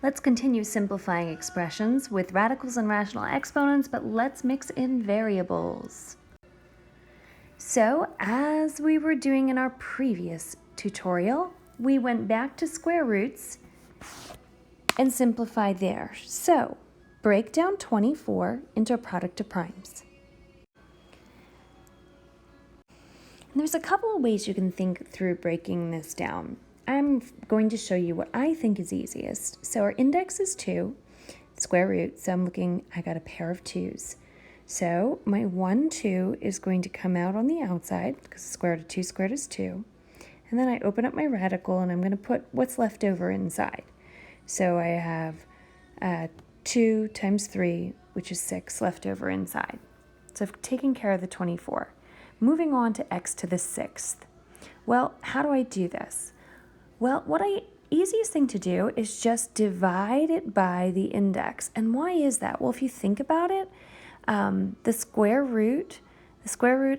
Let's continue simplifying expressions with radicals and rational exponents, but let's mix in variables. So, as we were doing in our previous tutorial, we went back to square roots and simplified there. So, break down 24 into a product of primes. And there's a couple of ways you can think through breaking this down. I'm going to show you what I think is easiest. So our index is 2, square root, so I got a pair of 2's. So my 1, 2 is going to come out on the outside, because square root of 2 squared is 2. And then I open up my radical, and I'm going to put what's left over inside. So I have 2 times 3, which is 6, left over inside. So I've taken care of the 24. Moving on to x to the 6th. Well, how do I do this? Well, easiest thing to do is just divide it by the index. And why is that? Well, if you think about it, the square root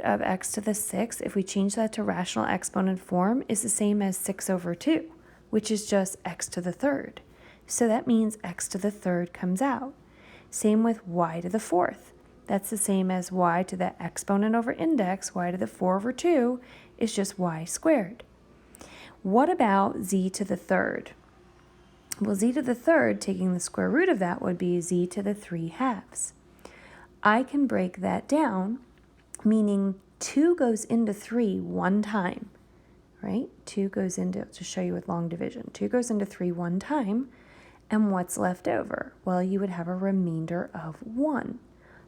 of x to the 6th, if we change that to rational exponent form, is the same as 6 over 2, which is just x to the 3rd. So that means x to the 3rd comes out. Same with y to the 4th. That's the same as y to the exponent over index, y to the 4 over 2, is just y squared. What about z to the 3rd? Well, z to the 3rd, taking the square root of that, would be z to the 3/2. I can break that down, meaning 2 goes into 3 one time, right? 2 goes into, to show you with long division, 2 goes into 3 one time, and what's left over? Well, you would have a remainder of 1.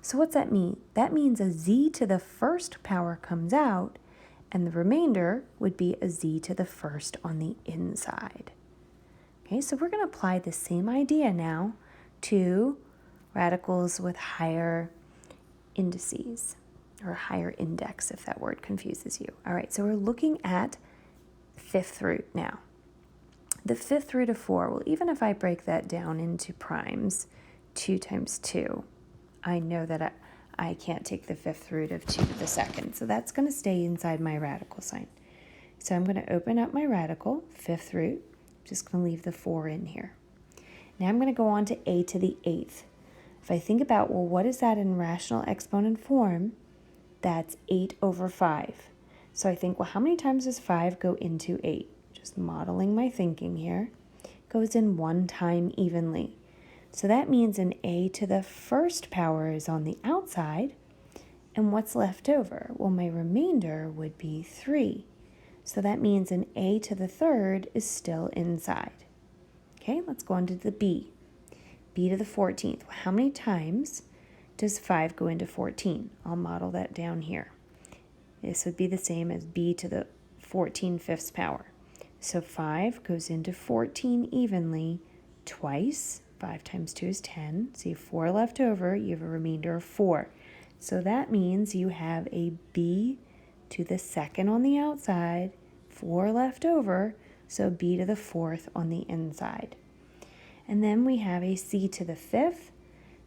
So what's that mean? That means a z to the 1st power comes out, and the remainder would be a z to the 1st on the inside. Okay, so we're going to apply the same idea now to radicals with higher indices, or higher index, if that word confuses you. All right, so we're looking at 5th root now. The 5th root of 4, well, even if I break that down into primes, 2 times 2, I know that I can't take the 5th root of 2 to the 2nd, so that's going to stay inside my radical sign. So I'm going to open up my radical, 5th root, I'm just going to leave the 4 in here. Now I'm going to go on to a to the 8th. If I think about, well, what is that in rational exponent form? That's 8 over 5. So I think, well, how many times does 5 go into 8? Just modeling my thinking here. It goes in one time evenly. So that means an a to the 1st power is on the outside, and what's left over? Well, my remainder would be 3. So that means an a to the 3rd is still inside. Okay, let's go on to the b. B to the 14th. Well, how many times does 5 go into 14? I'll model that down here. This would be the same as b to the 14/5 power. So 5 goes into 14 evenly twice. 5 times 2 is 10. So you have 4 left over. You have a remainder of 4. So that means you have a b to the 2nd on the outside, 4 left over, so b to the 4th on the inside. And then we have a c to the 5th.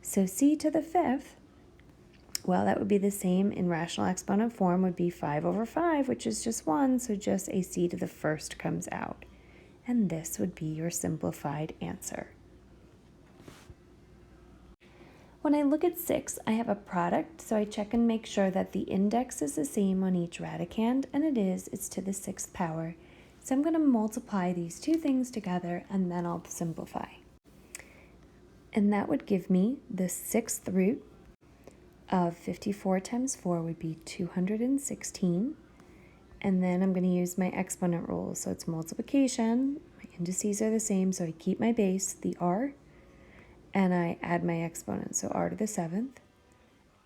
So c to the 5th, well, that would be the same in rational exponent form, would be 5 over 5, which is just 1, so just a c to the 1st comes out. And this would be your simplified answer. When I look at 6, I have a product, so I check and make sure that the index is the same on each radicand, and it is. It's to the 6th power. So I'm going to multiply these two things together, and then I'll simplify. And that would give me the 6th root of 54 times 4 would be 216. And then I'm going to use my exponent rules. So it's multiplication. My indices are the same, so I keep my base, the r, and I add my exponent. So r to the 7th,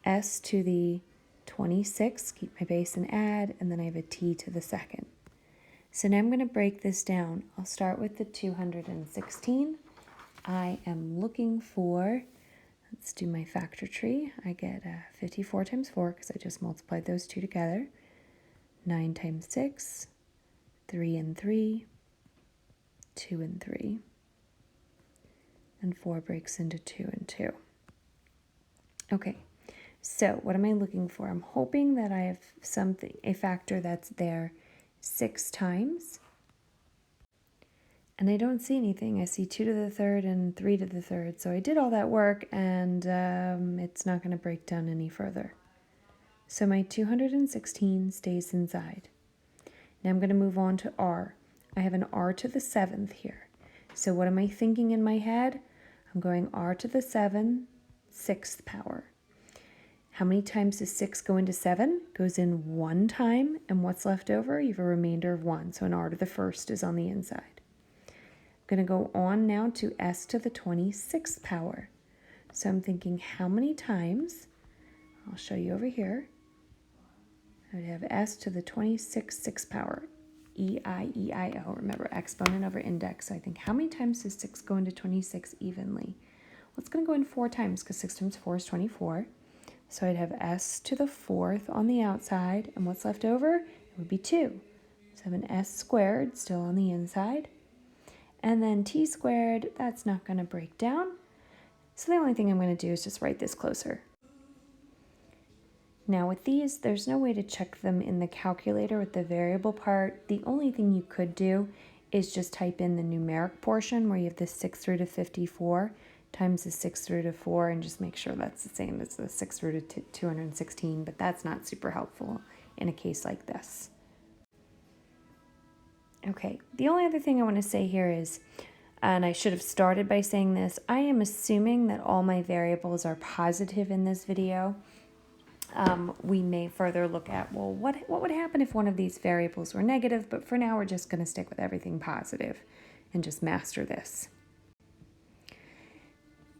s to the 26, keep my base and add, and then I have a t to the 2nd. So now I'm going to break this down. I'll start with the 216. I am looking for, let's do my factor tree. I get 54 times 4 because I just multiplied those two together. 9 times 6, 3 and 3, 2 and 3. And 4 breaks into 2 and 2. Okay, so what am I looking for? I'm hoping that I have a factor that's there 6 times. And I don't see anything. I see 2 to the third and 3 to the third. So I did all that work, and it's not going to break down any further. So my 216 stays inside. Now I'm going to move on to r. I have an r to the 7th here. So what am I thinking in my head? I'm going r to the 7, 6th power. How many times does 6 go into 7? Goes in 1 time, and what's left over? You have a remainder of 1, so an r to the 1st is on the inside. I'm going to go on now to s to the 26th power. So I'm thinking how many times, I'll show you over here, I would have s to the 26th 6th power, E-I-E-I-O, remember exponent over index. So I think how many times does 6 go into 26 evenly? Well, it's going to go in 4 times because 6 times 4 is 24. So I'd have s to the 4th on the outside, and what's left over? It would be 2. So I have an s squared still on the inside. And then t squared, that's not going to break down. So the only thing I'm going to do is just write this closer. Now with these, there's no way to check them in the calculator with the variable part. The only thing you could do is just type in the numeric portion where you have the 6 root of 54 times the 6 root of 4 and just make sure that's the same as the 6 root of 216, but that's not super helpful in a case like this. Okay, the only other thing I want to say here is, and I should have started by saying this, I am assuming that all my variables are positive in this video. We may further look at, well, what would happen if one of these variables were negative, but for now we're just going to stick with everything positive and just master this.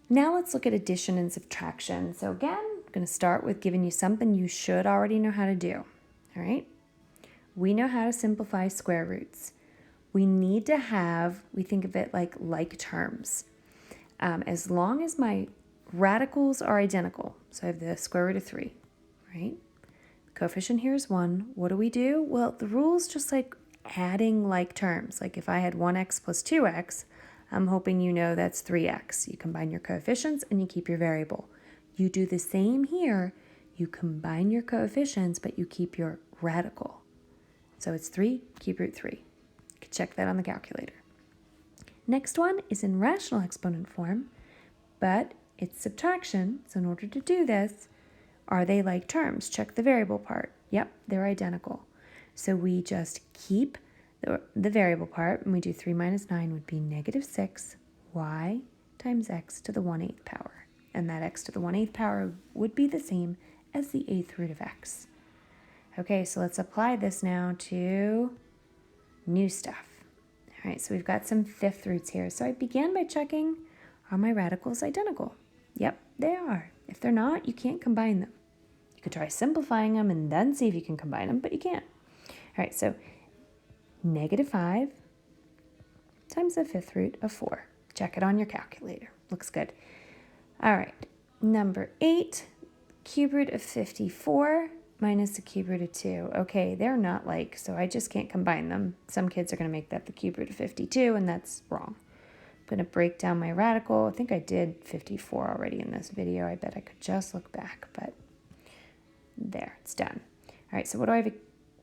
Now let's look at addition and subtraction. So again, I'm going to start with giving you something you should already know how to do. All right? We know how to simplify square roots. We need to have, we think of it like terms. As long as my radicals are identical, so I have the square root of 3, right? The coefficient here is 1. What do? Well, the rule's just like adding like terms. Like if I had 1x plus 2x, I'm hoping you know that's 3x. You combine your coefficients and you keep your variable. You do the same here. You combine your coefficients, but you keep your radical. So it's 3, cube root 3. You can check that on the calculator. Next one is in rational exponent form, but it's subtraction. So in order to do this, are they like terms? Check the variable part. Yep, they're identical. So we just keep the variable part, and we do 3 minus 9 would be negative 6 y times x to the 1/8 power. And that x to the 1/8 power would be the same as the 8th root of x. Okay, so let's apply this now to new stuff. All right, so we've got some 5th roots here. So I began by checking, are my radicals identical? Yep, they are. If they're not, you can't combine them. You could try simplifying them and then see if you can combine them, but you can't. All right, so negative 5 times the 5th root of 4. Check it on your calculator. Looks good. All right, number 8, cube root of 54 minus the cube root of 2. Okay, they're not like, so I just can't combine them. Some kids are going to make that the cube root of 52, and that's wrong. I'm going to break down my radical. I think I did 54 already in this video. I bet I could just look back, but there, it's done. All right, so what do I have?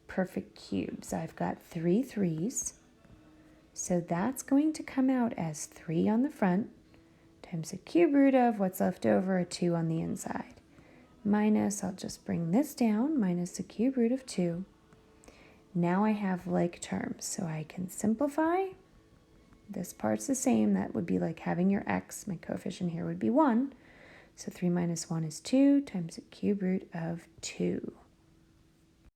Perfect cubes. I've got 3 3's. So that's going to come out as 3 on the front times the cube root of what's left over, a 2 on the inside. Minus, I'll just bring this down, minus the cube root of 2. Now I have like terms, so I can simplify. This part's the same. That would be like having your x. My coefficient here would be 1. So 3 minus 1 is 2 times the cube root of 2.